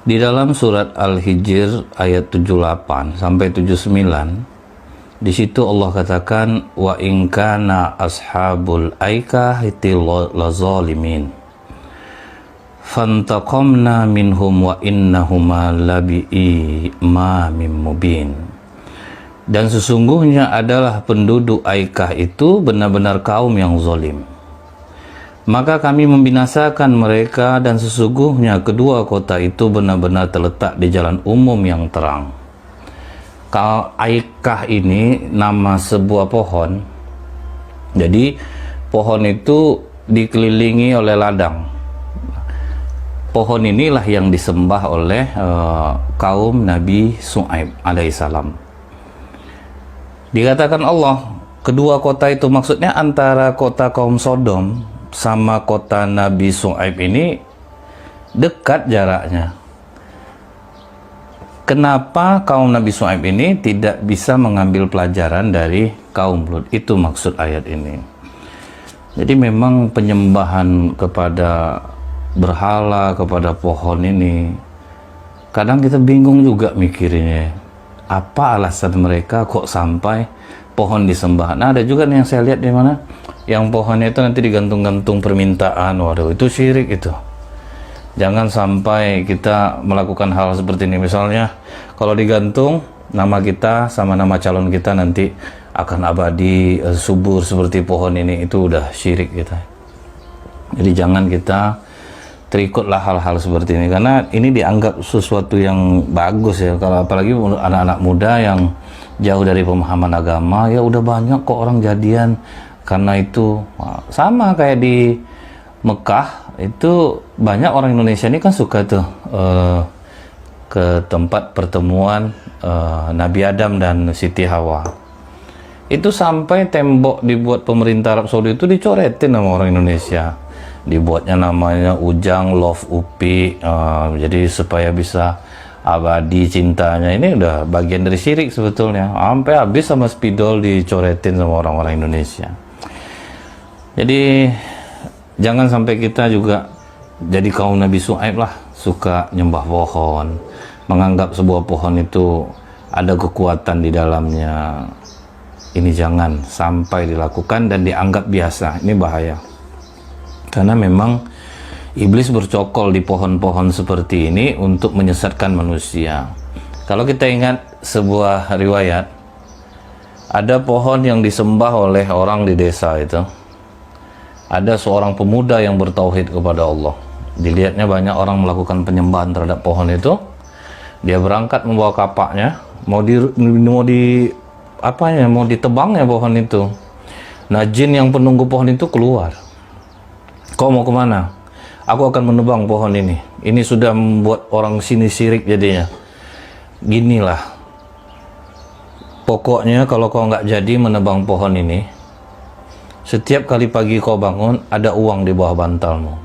Di dalam surat Al-Hijr ayat 78 sampai 79, di situ Allah katakan, wa in kana ashabul aikati lazalimin fantaqamna minhum wa innahuma labi imamin mubin. Dan sesungguhnya adalah penduduk Aikah itu benar-benar kaum yang zalim. Maka kami membinasakan mereka, dan sesungguhnya kedua kota itu benar-benar terletak di jalan umum yang terang. Aikah ini nama sebuah pohon. Jadi pohon itu dikelilingi oleh ladang. Pohon inilah yang disembah oleh kaum Nabi Syuaib alaihissalam. Dikatakan Allah, kedua kota itu maksudnya antara kota kaum Sodom sama kota Nabi Syuaib ini dekat jaraknya. Kenapa kaum Nabi Syuaib ini tidak bisa mengambil pelajaran dari kaum Lut? Itu maksud ayat ini. Jadi memang penyembahan kepada berhala, kepada pohon ini, kadang kita bingung juga mikirnya. Apa alasan mereka kok sampai pohon disembah? Nah, ada juga nih yang saya lihat di mana, yang pohonnya itu nanti digantung-gantung permintaan. Waduh, itu syirik itu. Jangan sampai kita melakukan hal seperti ini. Misalnya kalau digantung nama kita sama nama calon kita nanti akan abadi subur seperti pohon ini, itu udah syirik kita. Jadi jangan kita terikutlah hal-hal seperti ini, karena ini dianggap sesuatu yang bagus ya. Kalau apalagi anak-anak muda yang jauh dari pemahaman agama, ya udah banyak kok orang jadian karena itu. Sama kayak di Mekah itu, banyak orang Indonesia ini kan suka tuh ke tempat pertemuan Nabi Adam dan Siti Hawa. Itu sampai tembok dibuat pemerintah Arab Saudi itu dicoretin sama orang Indonesia. Dibuatnya namanya Ujang Love Upi, jadi supaya bisa abadi cintanya. Ini udah bagian dari syirik sebetulnya. Sampai habis sama spidol dicoretin sama orang-orang Indonesia. Jadi jangan sampai kita juga jadi kaum Nabi Syuaib lah, suka nyembah pohon, menganggap sebuah pohon itu ada kekuatan di dalamnya. Ini jangan sampai dilakukan dan dianggap biasa. Ini bahaya. Karena memang iblis bercokol di pohon-pohon seperti ini untuk menyesatkan manusia. Kalau kita ingat sebuah riwayat, ada pohon yang disembah oleh orang di desa itu. Ada seorang pemuda yang bertauhid kepada Allah. Dilihatnya banyak orang melakukan penyembahan terhadap pohon itu. Dia berangkat membawa kapaknya, mau ditebangnya pohon itu. Nah, jin yang penunggu pohon itu keluar. Kau mau kemana? Aku akan menebang pohon ini. Ini sudah membuat orang sini syirik jadinya. Ginilah. Pokoknya kalau kau nggak jadi menebang pohon ini, setiap kali pagi kau bangun, ada uang di bawah bantalmu.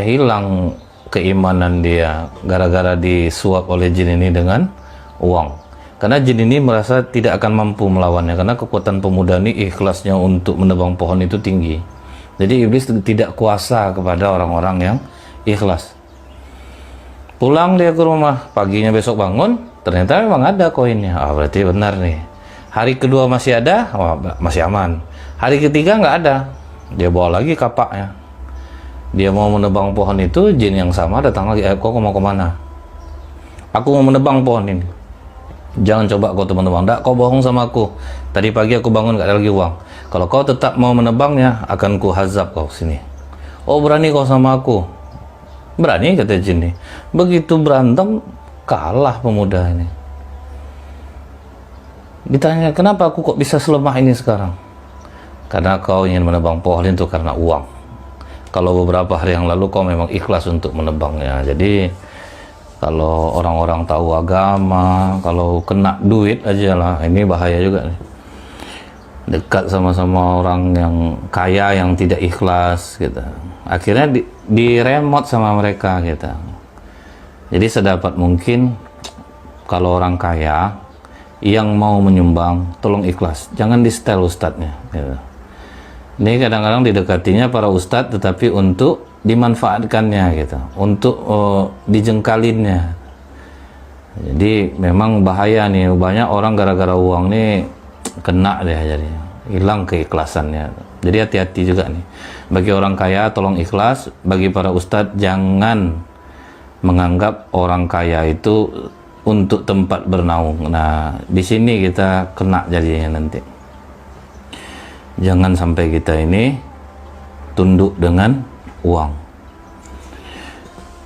Hilang keimanan dia gara-gara disuap oleh jin ini dengan uang. Karena jin ini merasa tidak akan mampu melawannya, karena kekuatan pemuda ini ikhlasnya untuk menebang pohon itu tinggi. Jadi iblis tidak kuasa kepada orang-orang yang ikhlas. Pulang dia ke rumah, paginya besok bangun, ternyata memang ada koinnya. Berarti benar nih. Hari kedua masih ada, masih aman. Hari ketiga nggak ada, dia bawa lagi kapaknya. Dia mau menebang pohon itu, jin yang sama datang lagi. Kok mau kemana? Aku mau menebang pohon ini. Jangan coba kau menebang. Nggak, kau bohong sama aku. Tadi pagi aku bangun nggak ada lagi uang. Kalau kau tetap mau menebangnya, akan ku hazab kau sini. Oh, berani kau sama aku? Berani, kata jin ini. Begitu berantem, kalah pemuda ini. Ditanya, kenapa aku kok bisa selemah ini sekarang? Karena kau ingin menebang pohon itu karena uang. Kalau beberapa hari yang lalu kau memang ikhlas untuk menebangnya. Jadi kalau orang-orang tahu agama, kalau kena duit aja lah, ini bahaya juga nih. Dekat sama-sama orang yang kaya yang tidak ikhlas gitu. Akhirnya diremot sama mereka gitu. Jadi sedapat mungkin kalau orang kaya yang mau menyumbang, tolong ikhlas, jangan di setel ustadznya gitu. Ini kadang-kadang didekatinya para ustadz tetapi untuk dimanfaatkannya gitu untuk dijengkalinnya. Jadi memang bahaya nih, banyak orang gara-gara uang nih kena deh, jadi hilang keikhlasannya. Jadi hati-hati juga nih, bagi orang kaya tolong ikhlas. Bagi para ustadz, jangan menganggap orang kaya itu untuk tempat bernaung. Nah, di sini kita kena jadinya nanti. Jangan sampai kita ini tunduk dengan uang.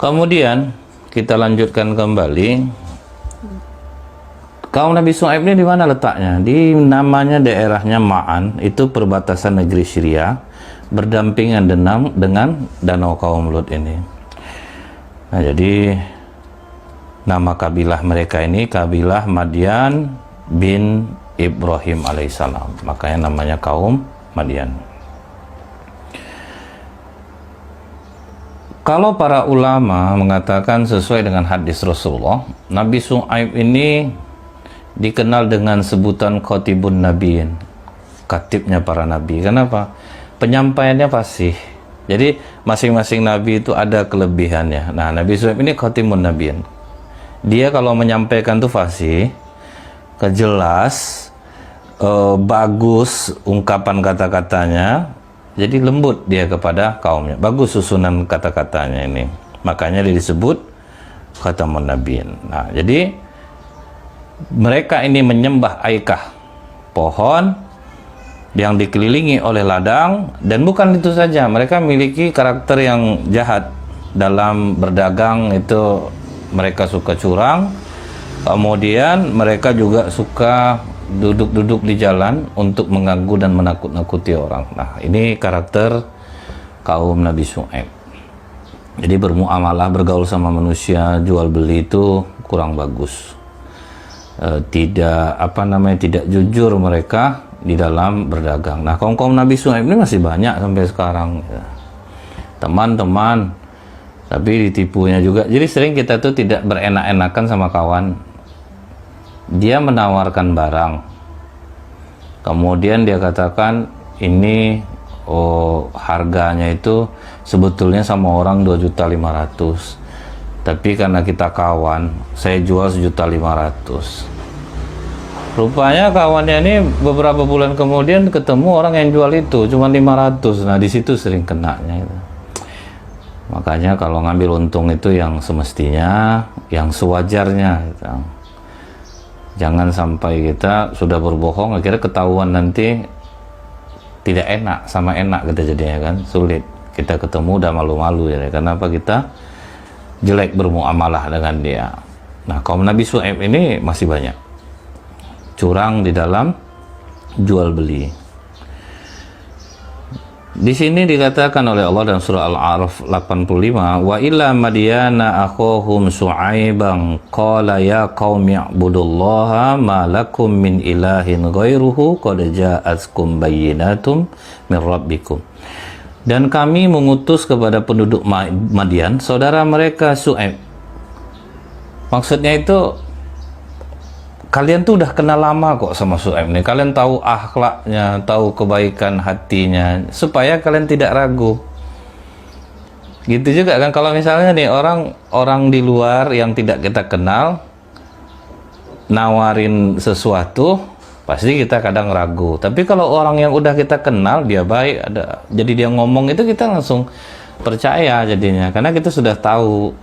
Kemudian kita lanjutkan kembali. Kaum Nabi Syuaib ini di mana letaknya? Di namanya daerahnya Ma'an, itu perbatasan negeri Syria, berdampingan dengan danau kaum Lut ini. Nah, jadi nama kabilah mereka ini kabilah Madian bin Ibrahim alaihissalam. Makanya namanya kaum Madian. Kalau para ulama mengatakan sesuai dengan hadis Rasulullah, Nabi Syuaib ini dikenal dengan sebutan Khatibun Nabiin, katibnya para nabi. Kenapa? Penyampaiannya fasih. Jadi masing-masing nabi itu ada kelebihannya. Nah, Nabi Syuaib ini Khatibun Nabiin. Dia kalau menyampaikan itu fasih, kejelas, bagus ungkapan kata-katanya. Jadi lembut dia kepada kaumnya. Bagus susunan kata-katanya ini. Makanya dia disebut Khatamun Nabiin. Nah, jadi mereka ini menyembah aikah, pohon yang dikelilingi oleh ladang. Dan bukan itu saja, mereka memiliki karakter yang jahat dalam berdagang. Itu mereka suka curang, kemudian mereka juga suka duduk-duduk di jalan untuk mengganggu dan menakut-nakuti orang. Nah, ini karakter kaum Nabi Syuaib. Jadi bermuamalah, bergaul sama manusia, jual beli itu kurang bagus. Tidak jujur mereka di dalam berdagang. Nah, kaum Nabi Syuaib ini masih banyak sampai sekarang, teman-teman, tapi ditipunya juga. Jadi sering kita tuh tidak berenak-enakan sama kawan. Dia menawarkan barang, kemudian dia katakan ini harganya itu sebetulnya sama orang 2.500.000, tapi karena kita kawan, saya jual 1.500.000. Rupanya kawannya ini beberapa bulan kemudian ketemu orang yang jual itu cuma 500. Nah, di situ sering kenanya itu. Makanya kalau ngambil untung itu yang semestinya, yang sewajarnya gitu. Jangan sampai kita sudah berbohong akhirnya ketahuan, nanti tidak enak sama enak kita jadinya kan, sulit. Kita ketemu udah malu-malu ya. Kenapa kita jelek bermuamalah dengan dia. Nah, kaum Nabi Syuaib ini masih banyak curang di dalam jual beli. Di sini dikatakan oleh Allah dalam surah Al-A'raf 85, wa ila madyana akhahum Syuaiban qala ya qaumi ibudullaha ma lakum min ilahin ghairuhu qad ja'atkum bayyinatum min rabbikum. Dan kami mengutus kepada penduduk Madian saudara mereka Syuaib. Maksudnya itu, kalian tuh udah kenal lama kok sama Syuaib nih. Kalian tahu akhlaknya, tahu kebaikan hatinya, supaya kalian tidak ragu. Gitu juga kan kalau misalnya nih orang di luar yang tidak kita kenal nawarin sesuatu, pasti kita kadang ragu. Tapi kalau orang yang udah kita kenal, dia baik, jadi dia ngomong itu kita langsung percaya jadinya, karena kita sudah tahu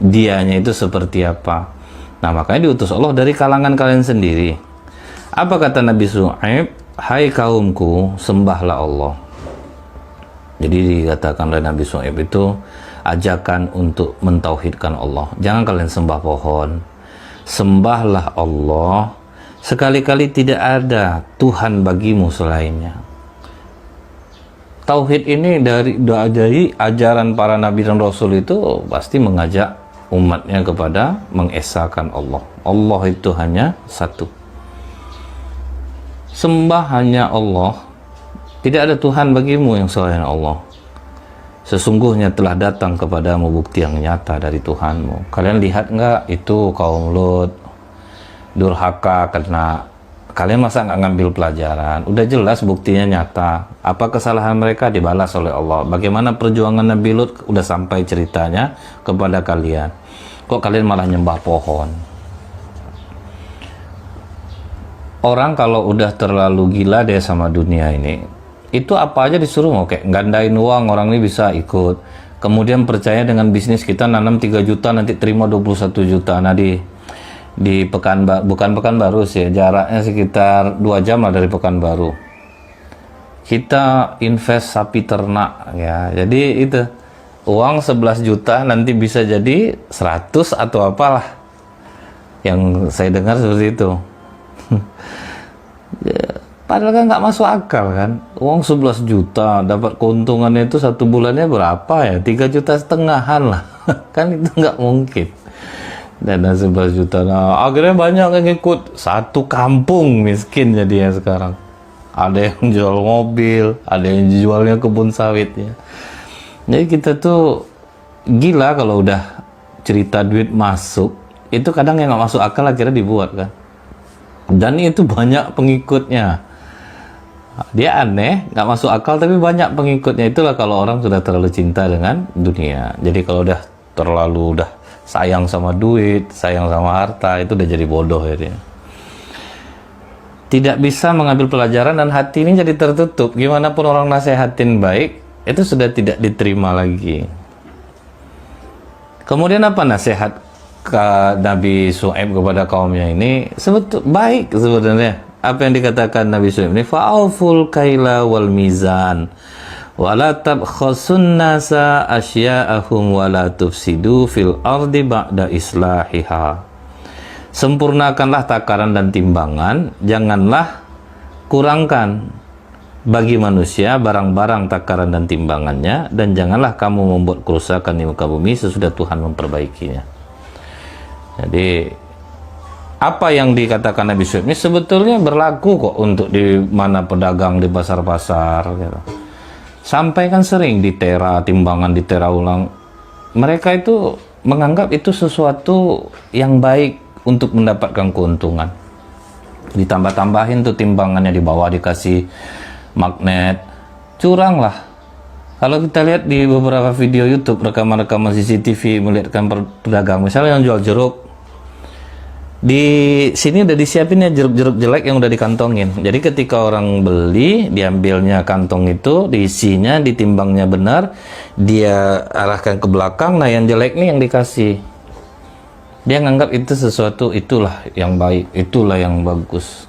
dianya itu seperti apa. Nah, makanya diutus Allah dari kalangan kalian sendiri. Apa kata Nabi Syuaib? Hai kaumku, sembahlah Allah. Jadi dikatakan oleh Nabi Syuaib itu ajakan untuk mentauhidkan Allah. Jangan kalian sembah pohon, sembahlah Allah. Sekali-kali tidak ada Tuhan bagimu selainnya. Tauhid ini dari ajaran para nabi dan rasul itu pasti mengajak umatnya kepada mengesahkan Allah. Allah itu hanya satu. Sembah hanya Allah. Tidak ada Tuhan bagimu yang selain Allah. Sesungguhnya telah datang kepadamu bukti yang nyata dari Tuhanmu. Kalian lihat enggak itu kaum Lut durhaka karena kalian masa nggak ngambil pelajaran? Udah jelas buktinya nyata. Apa kesalahan mereka dibalas oleh Allah. Bagaimana perjuangan Nabi Lut udah sampai ceritanya kepada kalian. Kok kalian malah nyembah pohon? Orang kalau udah terlalu gila deh sama dunia ini, itu apa aja disuruh mau kayak gandain uang, orang ini bisa ikut. Kemudian percaya dengan bisnis kita nanam 3 juta nanti terima 21 juta. Nah di bukan Pekanbaru sih, jaraknya sekitar 2 jam lah dari Pekanbaru. Kita invest sapi ternak ya. Jadi itu uang 11 juta nanti bisa jadi 100 atau apalah. Yang saya dengar seperti itu. Ya, padahal kan nggak masuk akal kan. Uang 11 juta dapat keuntungannya itu 1 bulannya berapa ya? 3,5 jutaan lah. Kan itu nggak mungkin. Dana 11 juta. Nah, akhirnya banyak yang ikut. Satu kampung miskin jadinya sekarang. Ada yang jual mobil, ada yang jualnya kebun sawit ya. Jadi kita tuh gila kalau udah cerita duit masuk, itu kadang yang nggak masuk akal akhirnya dibuat kan. Dan itu banyak pengikutnya. Dia aneh, nggak masuk akal tapi banyak pengikutnya. Itulah kalau orang sudah terlalu cinta dengan dunia. Jadi kalau udah terlalu sayang sama duit, sayang sama harta, itu udah jadi bodoh ya dia. Tidak bisa mengambil pelajaran dan hati ini jadi tertutup. Gimana pun orang nasihatin baik, itu sudah tidak diterima lagi. Kemudian apa nasihat Nabi Shu'aib kepada kaumnya ini? Baik sebenarnya. Apa yang dikatakan Nabi Shu'aib ini? Fa'auful kaila wal mizan. Wala tabkhasun nasa asya'ahum wala tufsidu fil ardi ba'da islahiha. Sempurnakanlah takaran dan timbangan, janganlah kurangkan bagi manusia barang-barang takaran dan timbangannya, dan janganlah kamu membuat kerusakan di muka bumi sesudah Tuhan memperbaikinya. Jadi apa yang dikatakan Nabi Shu'aib ini sebetulnya berlaku kok untuk di mana pedagang di pasar-pasar gitu. Sampai kan sering ditera, timbangan ditera ulang. Mereka itu menganggap itu sesuatu yang baik untuk mendapatkan keuntungan. Ditambah-tambahin tuh timbangannya di bawah, dikasih magnet. Curang lah. Kalau kita lihat di beberapa video YouTube, rekaman-rekaman CCTV melihatkan pedagang, misalnya yang jual jeruk, di sini udah disiapin ya jeruk-jeruk jelek yang udah dikantongin. Jadi ketika orang beli, diambilnya kantong itu, diisinya, ditimbangnya benar, dia arahkan ke belakang. Nah yang jelek nih yang dikasih. Dia nganggap itu sesuatu, itulah yang baik, itulah yang bagus.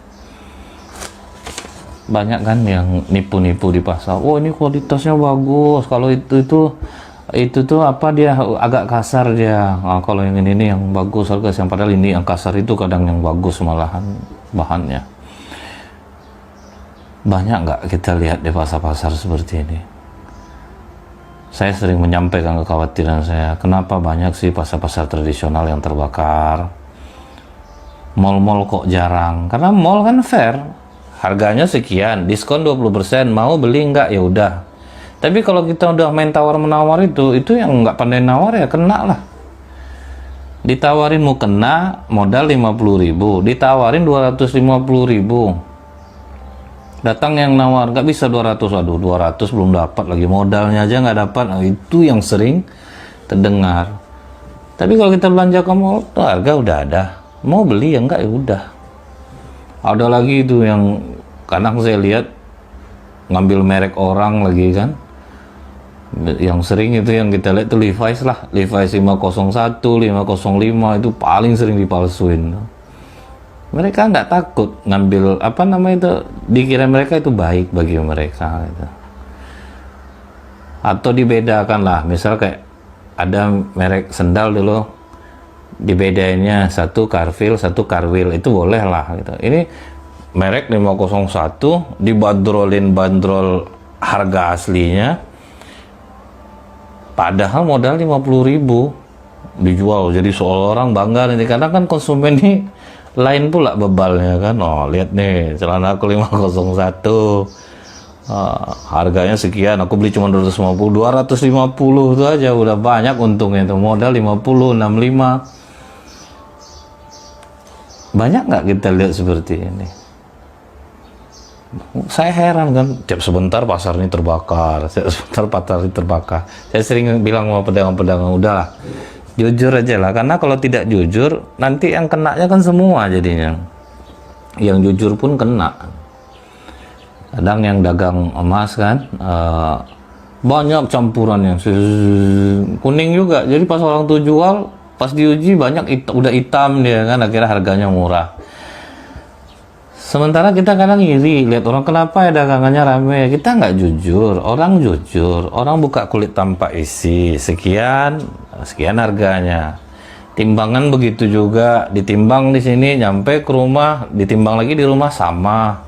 Banyak kan yang nipu-nipu di pasar. Oh ini kualitasnya bagus. Kalau itu tuh apa, dia agak kasar dia. Nah, kalau yang ini yang bagus harga, yang padahal ini yang kasar itu kadang yang bagus malahan bahannya. Banyak nggak kita lihat di pasar-pasar seperti ini? Saya sering menyampaikan kekhawatiran saya, kenapa banyak sih pasar-pasar tradisional yang terbakar? Mall-mall kok jarang? Karena mall kan fair, harganya sekian, diskon 20%, mau beli nggak ya udah. Tapi kalau kita udah main tawar-menawar itu yang nggak pandai nawar ya kena lah. Ditawarin mau kena, modal 50.000, ditawarin 250.000. Datang yang nawar, nggak bisa 200, aduh 200 belum dapat lagi, modalnya aja nggak dapat. Nah, itu yang sering terdengar. Tapi kalau kita belanja ke mall, harga udah ada, mau beli ya enggak ya udah. Ada lagi itu yang kadang saya lihat ngambil merek orang lagi kan. Yang sering itu yang kita lihat itu Levi's lah, Levi's 501, 505 itu paling sering dipalsuin. Mereka nggak takut ngambil apa namanya itu, dikira mereka itu baik bagi mereka gitu. Atau dibedakan lah, misal kayak ada merek sendal dulu dibedainnya, satu Carville, satu Carwheel, itu boleh lah gitu. Ini merek 501 dibandrolin bandrol harga aslinya, padahal modal 50.000 dijual. Jadi seolah orang bangga nanti, karena kan konsumen ini lain pula bebalnya kan. Oh lihat nih celana aku 501, harganya sekian, aku beli cuma 250 itu aja udah banyak untungnya itu, modal 50, 65. Banyak nggak kita lihat seperti ini? Saya heran kan, tiap sebentar pasar ini terbakar, tiap sebentar pasar ini terbakar. Saya sering bilang sama pedagang-pedagang, udahlah, jujur aja lah, karena kalau tidak jujur, nanti yang kenanya kan semua jadinya. Yang jujur pun kena. Kadang yang dagang emas kan, banyak campuran yang kuning juga. Jadi pas orang tuh jual, pas diuji banyak udah hitam dia kan, akhirnya harganya murah. Sementara kita kadang iri, lihat orang kenapa ya dagangannya rame, kita nggak jujur. Orang jujur, orang buka kulit tanpa isi, sekian harganya. Timbangan begitu juga, ditimbang di sini, nyampe ke rumah, ditimbang lagi di rumah sama.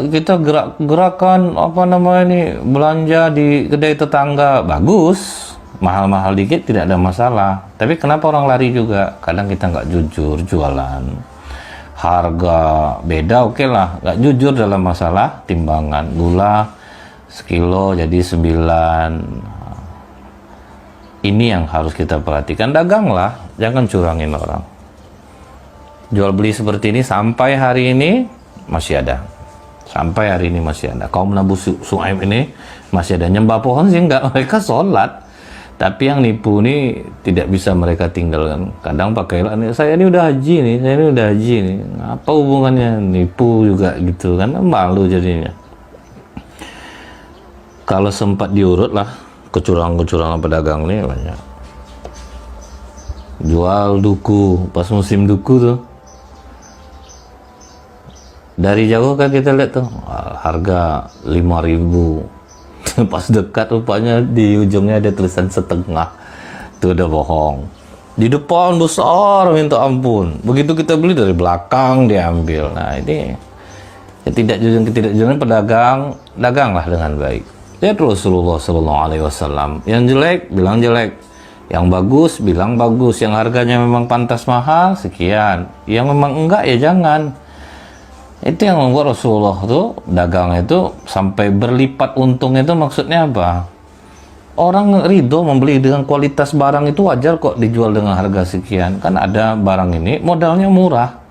Kita gerakan apa namanya ini, belanja di kedai tetangga bagus, mahal-mahal dikit tidak ada masalah. Tapi kenapa orang lari juga? Kadang kita nggak jujur jualan. Harga beda oke lah, nggak jujur dalam masalah timbangan. Gula sekilo jadi 9. Ini yang harus kita perhatikan. Dagang lah, jangan curangin orang. Jual beli seperti ini sampai hari ini masih ada. Sampai hari ini masih ada. Kaum Nabi Su'aib ini masih ada. Nyembah pohon sih enggak, mereka sholat. Tapi yang nipu ini tidak bisa mereka tinggalkan. Kadang pakai, saya ini udah haji nih, saya ini udah haji nih. Apa hubungannya? Nipu juga gitu kan, malu jadinya. Kalau sempat diurut lah, kecurangan-kecurangan pedagang ini banyak. Jual duku, pas musim duku tuh. Dari jauh kan kita lihat tuh, harga 5.000. Pas dekat rupanya di ujungnya ada tulisan setengah. Itu udah bohong. Di depan besar minta ampun. Begitu kita beli dari belakang diambil. Nah ini ketidakjujuran pedagang, daganglah dengan baik. Lihat Rasulullah SAW. Yang jelek bilang jelek, yang bagus bilang bagus, yang harganya memang pantas mahal sekian, yang memang enggak ya jangan. Itu yang membuat Rasulullah tuh dagang itu sampai berlipat untungnya. Itu maksudnya apa? Orang ridho membeli dengan kualitas barang itu wajar kok dijual dengan harga sekian. Kan ada barang ini modalnya murah,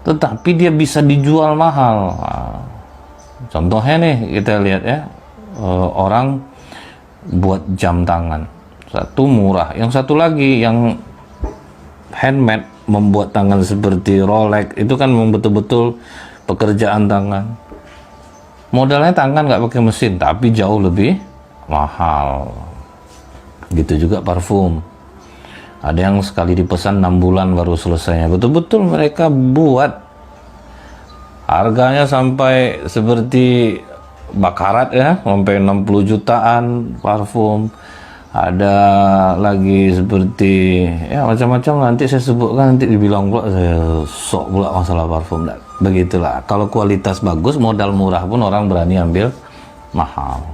tetapi dia bisa dijual mahal. Nah, contohnya nih kita lihat ya, orang buat jam tangan, satu murah, yang satu lagi yang handmade, membuat tangan seperti Rolex, itu kan memang betul-betul pekerjaan tangan. Modalnya tangan nggak pakai mesin, tapi jauh lebih mahal. Gitu juga parfum. Ada yang sekali dipesan 6 bulan baru selesainya. Betul-betul mereka buat. Harganya sampai seperti bakarat ya, sampai 60 jutaan parfum. Ada lagi seperti ya macam-macam, nanti saya sebutkan, nanti dibilang pula saya sok pula masalah parfum. Begitulah, kalau kualitas bagus modal murah pun orang berani ambil mahal.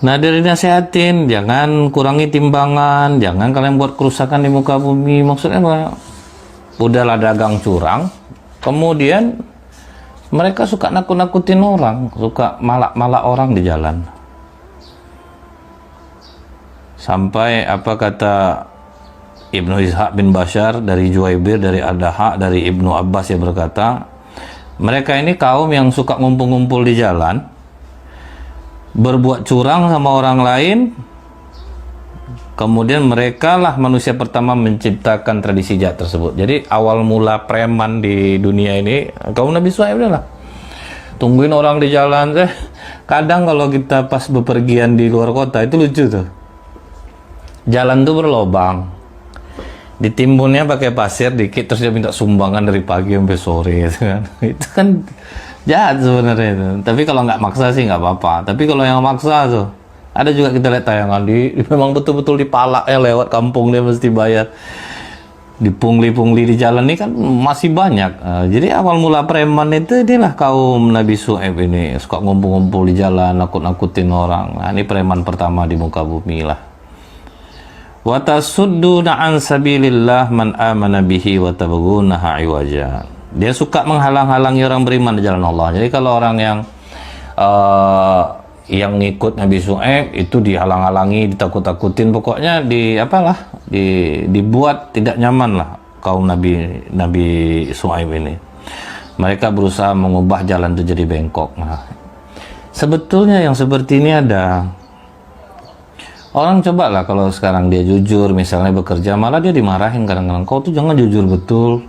Nah, dari nasihatin jangan kurangi timbangan, jangan kalian buat kerusakan di muka bumi. Maksudnya apa? Udahlah dagang curang, kemudian mereka suka nakut-nakutin orang, suka malak-malak orang di jalan. Sampai apa kata Ibnu Ishaq bin Bashar dari Juwaibir, dari Ad-Dahak, dari Ibnu Abbas yang berkata, mereka ini kaum yang suka ngumpul-ngumpul di jalan, berbuat curang sama orang lain, kemudian mereka lah manusia pertama menciptakan tradisi jahat tersebut. Jadi awal mula preman di dunia ini kaum Nabi Suhaib lah. Tungguin orang di jalan. Kadang kalau kita pas bepergian di luar kota itu lucu tuh. Jalan tuh berlobang, ditimbunnya pakai pasir dikit, terus dia minta sumbangan dari pagi sampai sore gitu kan. Itu kan jahat sebenarnya itu. Tapi kalau nggak maksa sih nggak apa-apa. Tapi kalau yang maksa tuh, ada juga kita lihat tayangan memang betul-betul dipalak ya, lewat kampung dia mesti bayar. Dipungli-pungli di jalan ini kan masih banyak. Jadi awal mula preman itu inilah kaum Nabi Suhaib ini, suka ngumpul-ngumpul di jalan, nakut-nakutin orang. Nah, ini preman pertama di muka bumi lah. Wa tasudduna an sabilillah man amana bihi wa tabghunaha iwaja. Dia suka menghalang-halangi orang beriman di jalan Allah. Jadi kalau orang yang ngikut Nabi Suhaib itu dihalang-halangi, ditakut-takutin, pokoknya dibuat tidak nyaman lah. kaum Nabi Syuaib ini. Mereka berusaha mengubah jalan itu jadi bengkok. Nah, sebetulnya yang seperti ini ada. Orang cobalah kalau sekarang dia jujur, misalnya bekerja, malah dia dimarahin kadang-kadang. Kau tuh jangan jujur betul.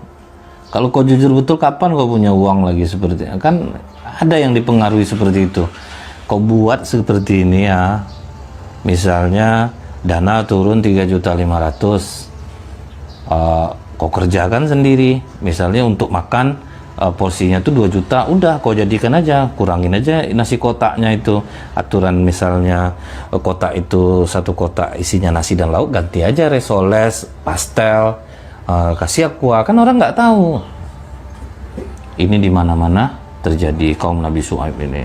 Kalau kau jujur betul, kapan kau punya uang lagi seperti itu? Kan ada yang dipengaruhi seperti itu. Kau buat seperti ini ya, misalnya dana turun 3.500.000, kau kerjakan sendiri, misalnya untuk makan porsinya tuh 2 juta, udah kau jadikan aja, kurangin aja nasi kotaknya itu. Aturan misalnya kotak itu 1 kotak isinya nasi dan lauk, ganti aja risoles, pastel, kasih aqua, kan orang nggak tahu. Ini di mana-mana terjadi kaum Nabi Syuaib ini.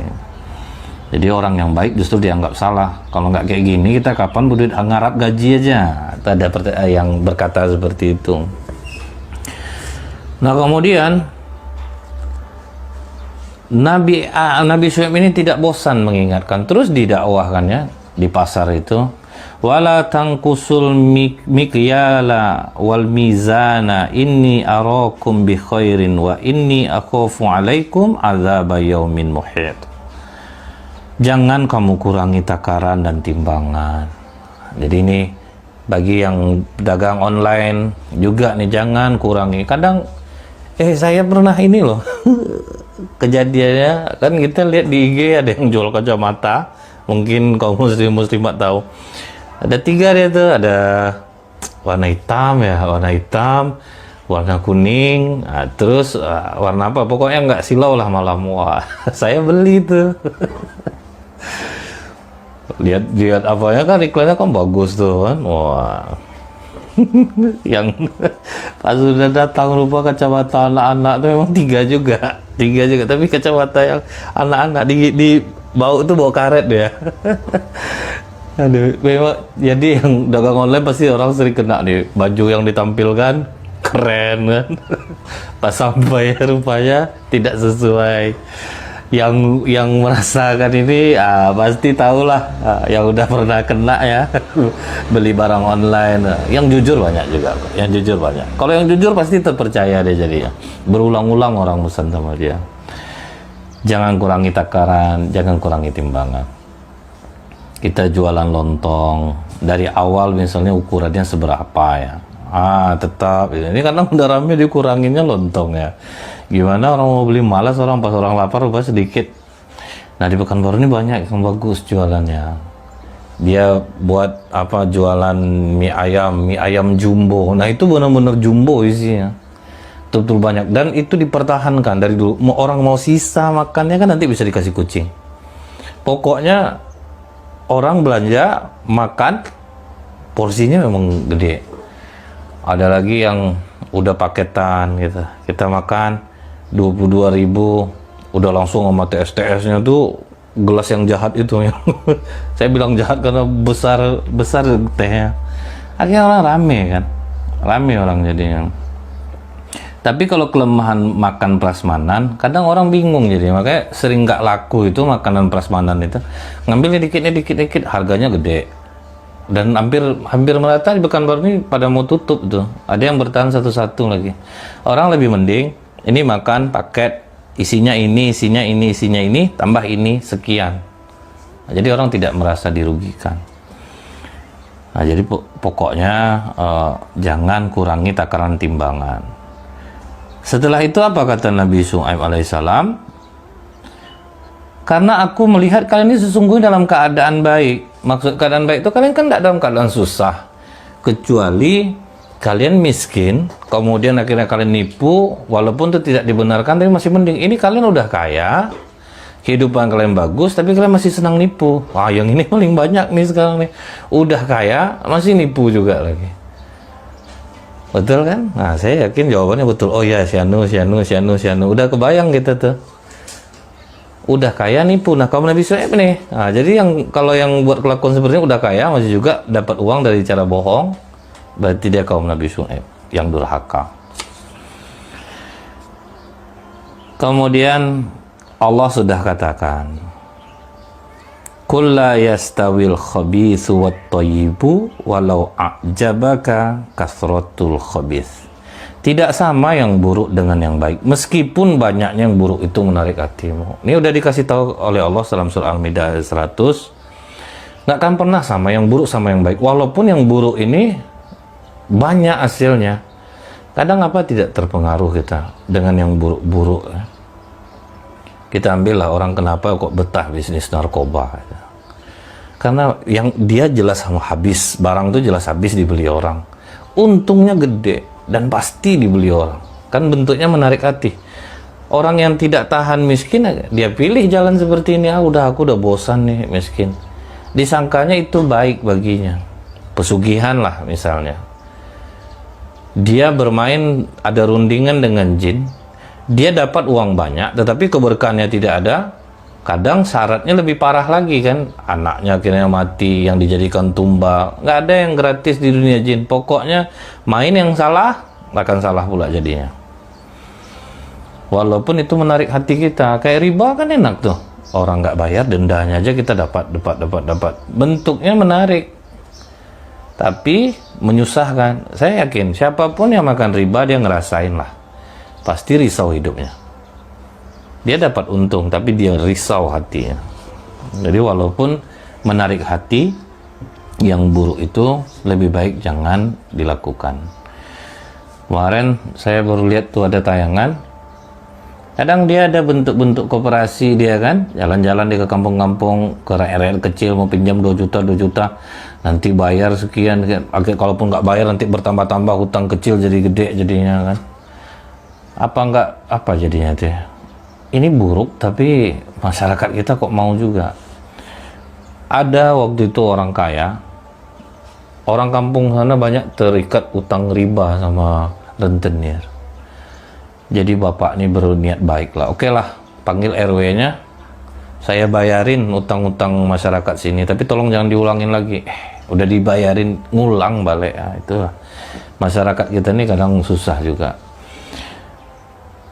Jadi orang yang baik justru dianggap salah. Kalau nggak kayak gini, kita kapan berduit ngarap gaji aja? Ada yang berkata seperti itu. Nah kemudian Nabi Syuaib ini tidak bosan mengingatkan, terus didakwahkannya di pasar itu. Wala tangkusul mikyala wal mizana inni arakum bi khairin wa inni akhafu alaikum adzab yaumin muhit. Jangan kamu kurangi takaran dan timbangan. Jadi ini bagi yang dagang online juga nih, jangan kurangi. Kadang saya pernah ini loh kejadiannya, kan kita lihat di IG ada yang jual kacamata, mungkin kaum muslimat tahu. Ada 3 dia tuh, ada warna hitam, warna kuning, terus warna apa, pokoknya nggak silau lah malam. Wah, saya beli tuh. lihat apanya kan, iklannya kan bagus tuh kan. Wah. Yang pas sudah datang rupa kacamata anak-anak tuh memang 3 juga, tapi kacamata yang anak-anak di bau tuh bau karet ya. Aduh, memang jadi yang dagang online pasti orang sering kena nih, baju yang ditampilkan keren kan. Pas sampai rupanya tidak sesuai. Yang merasakan ini pasti tahulah, yang udah pernah kena ya beli barang online. Yang jujur banyak juga, kalau yang jujur pasti terpercaya dia jadinya. Berulang-ulang orang pesan sama dia. Jangan kurangi takaran, jangan kurangi timbangan. Kita jualan lontong dari awal misalnya ukurannya seberapa ya, tetap ini karena udah rame dikuranginnya lontong ya. Gimana orang mau beli, malas orang, pas orang lapar rupanya sedikit. Nah di Pekanbaru ini banyak yang bagus jualannya. Dia buat apa, jualan mie ayam jumbo. Nah itu benar-benar jumbo isinya, betul-betul banyak, dan itu dipertahankan dari dulu. Orang mau sisa makannya kan nanti bisa dikasih kucing. Pokoknya orang belanja makan porsinya memang gede. Ada lagi yang udah paketan gitu, kita makan 22.000, udah langsung sama TS-nya tuh, gelas yang jahat itu ya. Saya bilang jahat karena besar tehnya. Akhirnya orang rame orang jadinya. Tapi kalau kelemahan makan prasmanan, kadang orang bingung, jadi makanya sering nggak laku itu makanan prasmanan itu. Ngambilnya dikit, harganya gede. Dan hampir merata di Pekanbaru ini pada mau tutup tuh. Ada yang bertahan satu-satu lagi. Orang lebih mending ini makan paket, isinya ini, tambah ini sekian. Nah, jadi orang tidak merasa dirugikan. Nah, jadi pokoknya jangan kurangi takaran timbangan. Setelah itu apa kata Nabi Syuaib alaihissalam? Karena aku melihat kalian ini sesungguhnya dalam keadaan baik. Maksud keadaan baik itu kalian kan tidak dalam keadaan susah, kecuali kalian miskin, kemudian akhirnya kalian nipu, walaupun itu tidak dibenarkan, tapi masih mending. Ini kalian udah kaya, kehidupan kalian bagus, tapi kalian masih senang nipu. Wah, yang ini paling banyak nih sekarang nih. Udah kaya, masih nipu juga lagi. Betul kan? Nah, saya yakin jawabannya betul. Oh ya, syanu. Udah kebayang gitu tuh. Udah kaya nipu. Nah, kaum Nabi Syuaib nih. Nah, jadi kalau yang buat kelakuan seperti ini udah kaya, masih juga dapat uang dari cara bohong. Berarti dia kaum Nabi Syuaib yang durhaka. Kemudian Allah sudah katakan, Qul la yastawil khabithu wat thayyibu walau a'jabaka kasratul khabith. Tidak sama yang buruk dengan yang baik. Meskipun banyaknya yang buruk itu menarik hatimu. Ini udah dikasih tahu oleh Allah dalam surah Al-Maidah ayat 100. Nggak akan pernah sama yang buruk sama yang baik. Walaupun yang buruk ini banyak hasilnya. Kadang apa tidak terpengaruh kita dengan yang buruk-buruk. Kita ambillah orang kenapa kok betah bisnis narkoba. Karena yang dia jelas sama habis. Barang itu jelas habis dibeli orang. Untungnya gede dan pasti dibeli orang. Kan bentuknya menarik hati. Orang yang tidak tahan miskin, dia pilih jalan seperti ini. Aku udah bosan nih miskin. Disangkanya itu baik baginya. Pesugihan lah misalnya. Dia bermain, ada rundingan dengan jin. Dia dapat uang banyak, tetapi keberkahannya tidak ada. Kadang syaratnya lebih parah lagi kan, anaknya akhirnya mati, yang dijadikan tumbal. Nggak ada yang gratis di dunia jin. Pokoknya main yang salah akan salah pula jadinya. Walaupun itu menarik hati kita, kayak riba kan enak tuh, orang nggak bayar dendanya aja kita dapat. Bentuknya menarik, tapi menyusahkan. Saya yakin siapapun yang makan riba dia ngerasain lah, pasti risau hidupnya. Dia dapat untung, tapi dia risau hatinya. Jadi walaupun menarik hati, yang buruk itu lebih baik jangan dilakukan. Kemarin saya baru lihat tuh ada tayangan. Kadang dia ada bentuk-bentuk koperasi dia kan, jalan-jalan dia ke kampung-kampung, ke rakyat kecil mau pinjam 2 juta, nanti bayar sekian. Kalaupun nggak bayar nanti bertambah-tambah, hutang kecil jadi gede jadinya kan. Apa jadinya tuh? Ini buruk, tapi masyarakat kita kok mau juga. Ada waktu itu orang kaya, orang kampung sana banyak terikat utang riba sama rentenir. Jadi bapak ini berniat baik lah. Oke lah, panggil RW-nya, saya bayarin utang-utang masyarakat sini, tapi tolong jangan diulangin lagi. Udah dibayarin, ngulang balik. Itulah masyarakat kita ini kadang susah juga.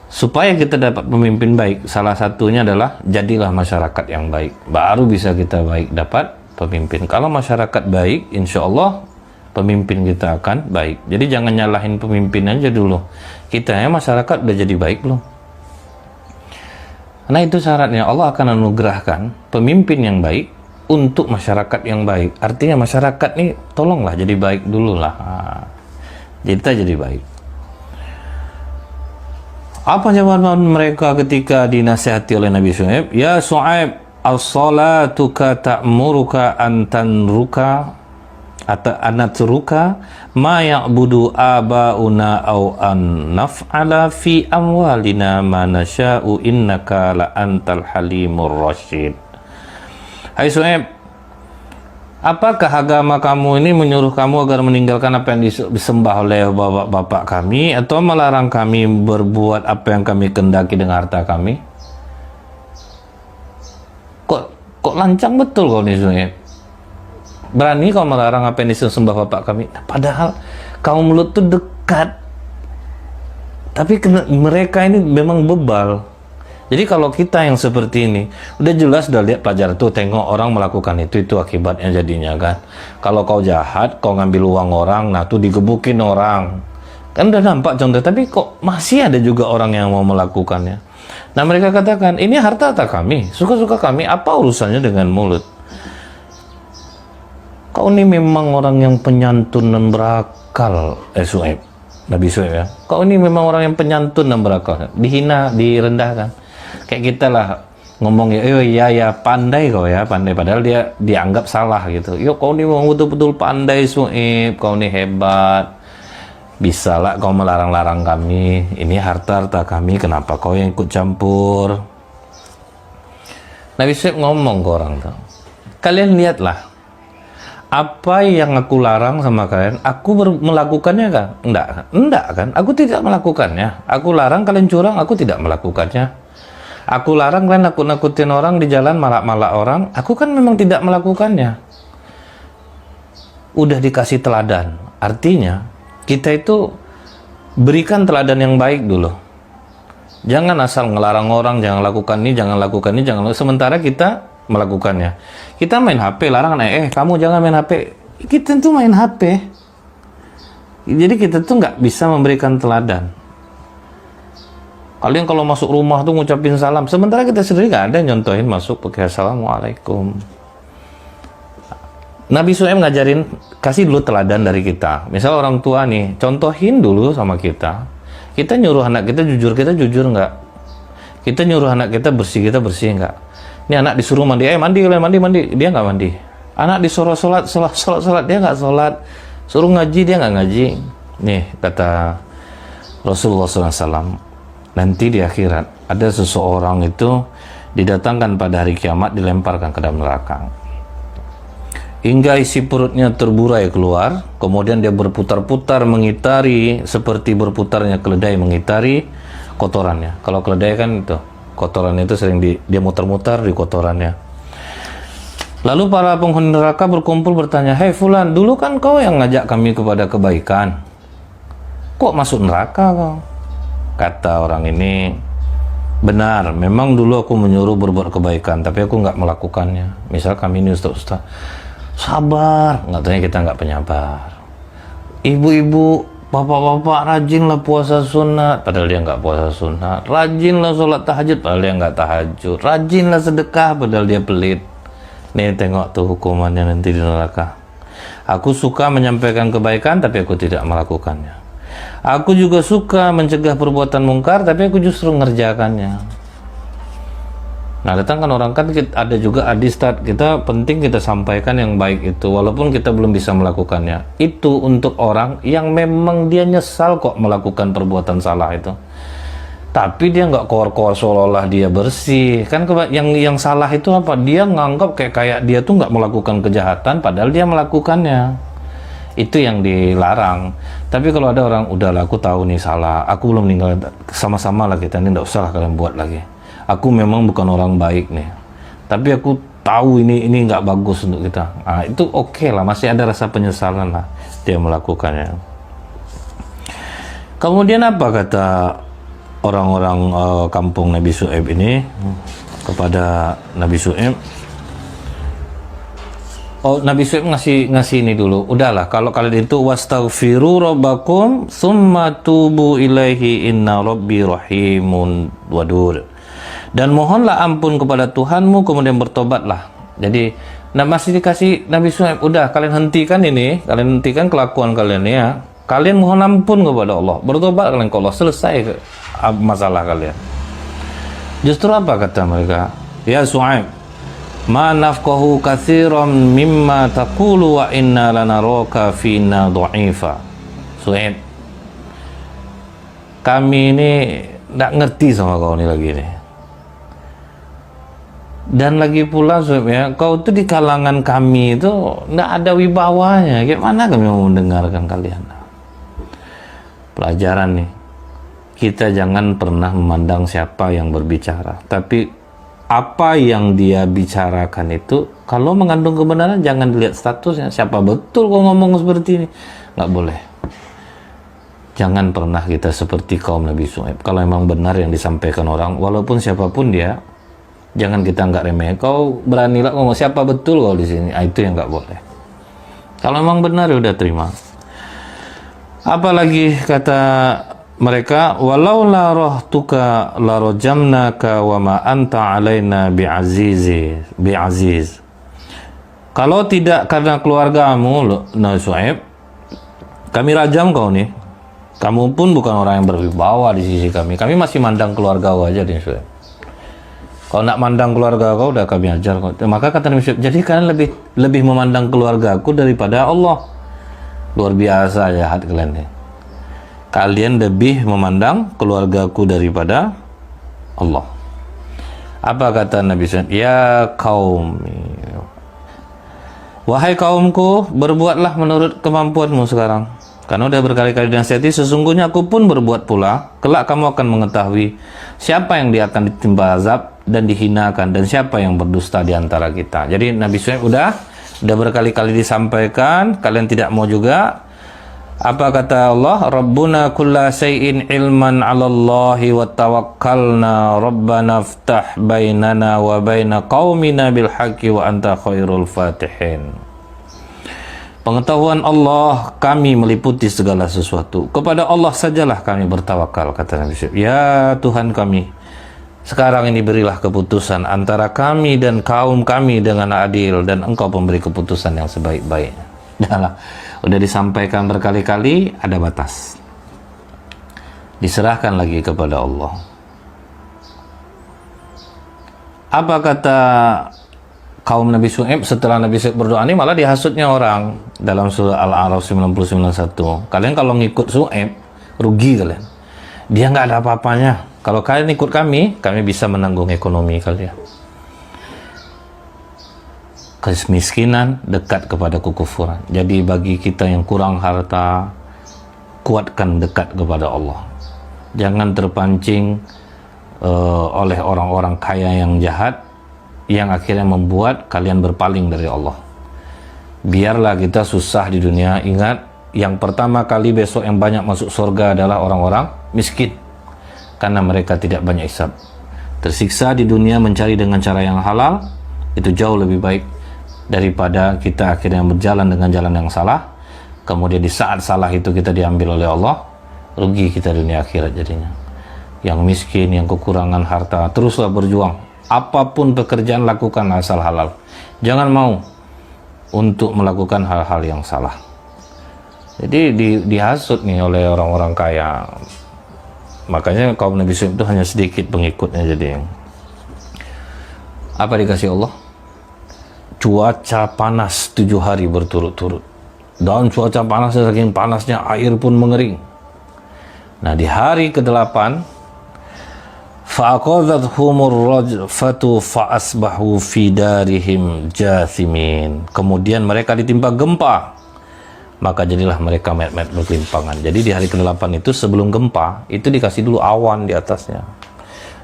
Supaya kita dapat pemimpin baik, salah satunya adalah jadilah masyarakat yang baik. Baru bisa kita baik dapat pemimpin. Kalau masyarakat baik, insya Allah pemimpin kita akan baik. Jadi jangan nyalahin pemimpin aja dulu. Kita ya masyarakat udah jadi baik belum? Karena itu syaratnya Allah akan anugerahkan pemimpin yang baik untuk masyarakat yang baik. Artinya masyarakat nih tolonglah jadi baik dulu lah. Jadi kita jadi baik. Apa jawaban mereka ketika dinasihati oleh Nabi Syuaib? Ya Syuaib, as-salatuka ta'muruka an tanruka atau anatruka ma ya'budu abauna au an naf'ala fi amwalina ma nasha'u innaka la antal halimur rasyid. Hai Syuaib, apakah agama kamu ini menyuruh kamu agar meninggalkan apa yang disembah oleh bapak-bapak kami, atau melarang kami berbuat apa yang kami kendaki dengan harta kami? Kok lancang betul kau nih Syuaib. Berani kau melarang apa yang disembah bapak kami? Padahal kaum Lut itu dekat. Tapi mereka ini memang bebal. Jadi kalau kita yang seperti ini, udah jelas udah lihat pelajaran tuh, tengok orang melakukan itu akibatnya jadinya kan. Kalau kau jahat, kau ngambil uang orang, nah tuh digebukin orang. Kan udah nampak contoh, tapi kok masih ada juga orang yang mau melakukannya. Nah mereka katakan, ini harta kami, suka-suka kami, apa urusannya dengan mulut? Kau ini memang orang yang penyantun dan berakal, Syuaib, Nabi Syuaib ya. Kau ini memang orang yang penyantun dan berakal, dihina, direndahkan. Kayak kita lah ngomong ya pandai kau ya, pandai, padahal dia dianggap salah gitu. Yo kau ini memang betul-betul pandai Syuaib, kau ini hebat, bisa lah kau melarang-larang kami, ini harta kami, kenapa kau yang ikut campur? Nabi Syuaib ngomong ke orang tuh, kalian lihatlah apa yang aku larang sama kalian, aku melakukannya kan? Enggak kan? Aku tidak melakukannya. Aku larang kalian curang, aku tidak melakukannya. Aku larang kalian nakut-nakutin orang di jalan, malak-malak orang, aku kan memang tidak melakukannya. Udah dikasih teladan. Artinya, kita itu berikan teladan yang baik dulu. Jangan asal ngelarang orang, jangan lakukan ini, jangan lakukan ini, jangan lakukan. Sementara kita melakukannya. Kita main HP, larangan, kamu jangan main HP. Kita tuh main HP. Jadi kita tuh nggak bisa memberikan teladan. Kalian kalau masuk rumah tuh ngucapin salam, sementara kita sendiri nggak ada yang nyontohin masuk pakai assalamualaikum. Nabi Shu'aib ngajarin, kasih dulu teladan dari kita. Misal orang tua nih, contohin dulu sama kita. Kita nyuruh anak kita jujur nggak? Kita nyuruh anak kita bersih nggak? Ini anak disuruh mandi, mandi, dia nggak mandi. Anak disuruh sholat, dia nggak sholat. Suruh ngaji, dia nggak ngaji. Nih, kata Rasulullah SAW, nanti di akhirat ada seseorang itu didatangkan pada hari kiamat, dilemparkan ke dalam neraka hingga isi perutnya terburai keluar, kemudian dia berputar-putar mengitari seperti berputarnya keledai mengitari kotorannya. Kalau keledai kan itu kotorannya itu sering dia muter-muter di kotorannya. Lalu para penghuni neraka berkumpul bertanya, "Hei fulan, dulu kan kau yang ngajak kami kepada kebaikan, kok masuk neraka kau?" Kata orang ini, "Benar, memang dulu aku menyuruh berbuat kebaikan, tapi aku nggak melakukannya. Misal kami ini ustaz, sabar, nggak tanya kita nggak penyabar. Ibu-ibu, bapak-bapak, rajinlah puasa sunat, padahal dia nggak puasa sunat. Rajinlah sholat tahajud, padahal dia nggak tahajud. Rajinlah sedekah, padahal dia pelit. Nih tengok tuh hukumannya nanti di neraka. Aku suka menyampaikan kebaikan, tapi aku tidak melakukannya. Aku juga suka mencegah perbuatan mungkar, tapi aku justru ngerjakannya." Nah, datang kan orang kan ada juga adistat, kita penting kita sampaikan yang baik itu, walaupun kita belum bisa melakukannya. Itu untuk orang yang memang dia nyesal kok melakukan perbuatan salah itu. Tapi dia nggak kor-kor seolah-olah dia bersih. Kan yang salah itu apa? Dia nganggap kayak dia tuh nggak melakukan kejahatan, padahal dia melakukannya. Itu yang dilarang. Tapi kalau ada orang, udahlah aku tahu nih salah, aku belum meninggal, sama-sama lah kita ini, nggak usah lah kalian buat lagi. Aku memang bukan orang baik nih, tapi aku tahu ini nggak bagus untuk kita. Nah, itu oke lah, masih ada rasa penyesalan lah dia melakukannya. Kemudian apa kata orang-orang kampung Nabi Shu'aib ini kepada Nabi Shu'aib? Oh, Nabi Shu'aib ngasih ini dulu. Udahlah, kalau kalian itu wastaghfiru rabbakum tsumma tubu ilaihi inna rabbi rahimun wadud. Dan mohonlah ampun kepada Tuhanmu, kemudian bertobatlah. Jadi, masih dikasih Nabi Shu'aib, udah kalian hentikan ini, kalian hentikan kelakuan kalian ya. Kalian mohon ampun kepada Allah, bertobat kalian ke Allah, selesai masalah kalian. Justru apa kata mereka? Ya Shu'aib, ma nafqahu katsiran mimma taqulu wa inna lanaraka fina dha'ifa. Shu'aib, kami ini enggak ngerti sama kau ini lagi nih. Dan lagi pula Shu'aib ya, kau tuh di kalangan kami itu enggak ada wibawanya. Gimana kami mau mendengarkan kalian? Pelajaran nih, kita jangan pernah memandang siapa yang berbicara, tapi apa yang dia bicarakan itu kalau mengandung kebenaran, jangan dilihat statusnya, siapa betul kau ngomong seperti ini, nggak boleh. Jangan pernah kita seperti kaum Nabi Shu'aib. Kalau memang benar yang disampaikan orang, walaupun siapapun dia, jangan kita nggak remeh. Kau beranilah ngomong siapa betul kau di sini. Itu yang nggak boleh. Kalau memang benar ya udah terima. Apalagi kata mereka, walau la rohtuka la rojamnaka wa ma anta alaina bi'aziz. Kalau tidak karena keluargamu Nabi Shu'aib, kami rajam kau nih. Kamu pun bukan orang yang berwibawa di sisi kami. Kami masih mandang keluarga kau aja nih Shu'aib. Kalau nak mandang keluarga kau udah kami ajar kau. Maka kata Nabi Shu'aib, jadi kalian lebih memandang keluargaku daripada Allah. Luar biasa jahat kalian nih. Kalian lebih memandang keluargaku daripada Allah. Apa kata Nabi Shu'aib? Ya kaum, wahai kaumku, berbuatlah menurut kemampuanmu sekarang. Karena udah berkali-kali dinasihati, sesungguhnya aku pun berbuat pula. Kelak kamu akan mengetahui siapa yang dia akan ditimpa azab dan dihinakan, dan siapa yang berdusta di antara kita. Jadi Nabi Shu'aib udah berkali-kali disampaikan, kalian tidak mau juga. Apa kata Allah? Rabbuna kulla syai'in ilman 'ala Allahi wa tawakkalna rabbana iftah bainana wa baina qaumina bil haqqi wa anta khairul fatihin. Pengetahuan Allah kami meliputi segala sesuatu. Kepada Allah sajalah kami bertawakal, kata Nabi Syuaib. Ya Tuhan kami, sekarang ini berilah keputusan antara kami dan kaum kami dengan adil, dan Engkau pemberi keputusan yang sebaik-baiknya. Udah disampaikan berkali-kali, ada batas. Diserahkan lagi kepada Allah. Apa kata kaum Nabi Syuaib setelah Nabi Syuaib berdoa ini? Malah dihasutnya orang dalam surah Al-A'raf 99:1. Kalian kalau ngikut Syuaib, rugi kalian. Dia nggak ada apa-apanya. Kalau kalian ikut kami bisa menanggung ekonomi kalian. Kemiskinan dekat kepada kekufuran. Jadi bagi kita yang kurang harta, kuatkan dekat kepada Allah. Jangan terpancing oleh orang-orang kaya yang jahat, yang akhirnya membuat kalian berpaling dari Allah. Biarlah kita susah di dunia, ingat, yang pertama kali besok yang banyak masuk surga adalah orang-orang miskin, karena mereka tidak banyak hisab. Tersiksa di dunia mencari dengan cara yang halal, itu jauh lebih baik daripada kita akhirnya berjalan dengan jalan yang salah, kemudian di saat salah itu kita diambil oleh Allah, rugi kita dunia akhirat jadinya. Yang miskin, yang kekurangan harta, teruslah berjuang. Apapun pekerjaan lakukan asal halal. Jangan mau untuk melakukan hal-hal yang salah. Jadi dihasut nih oleh orang-orang kaya. Makanya kaum Nabi Syuaib itu hanya sedikit pengikutnya. Jadi apa dikasih Allah? Cuaca panas 7 hari berturut-turut. Dan cuaca panasnya saking panasnya air pun mengering. Nah di hari ke-8, fa'aqadhathumur rajfatu fa'asbahu fi darihim jathimin. Kemudian mereka ditimpa gempa, maka jadilah mereka mayat-mayat berkelimpangan. Jadi di hari ke-8 itu sebelum gempa itu dikasih dulu awan di atasnya.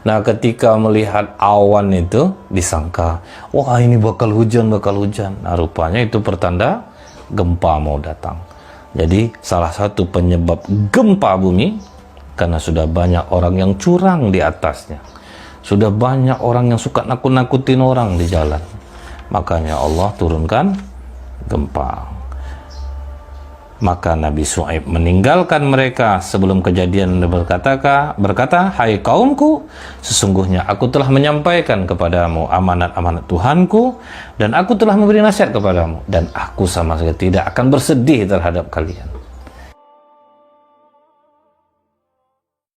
Nah ketika melihat awan itu disangka, wah ini bakal hujan. Nah rupanya itu pertanda gempa mau datang. Jadi salah satu penyebab gempa bumi karena sudah banyak orang yang curang di atasnya. Sudah banyak orang yang suka nakut-nakutin orang di jalan. Makanya Allah turunkan gempa. Maka Nabi Syuaib meninggalkan mereka sebelum kejadian dan berkata, hai kaumku, sesungguhnya aku telah menyampaikan kepadamu amanat-amanat Tuhanku, dan aku telah memberi nasihat kepadamu, dan aku sama sekali tidak akan bersedih terhadap kalian.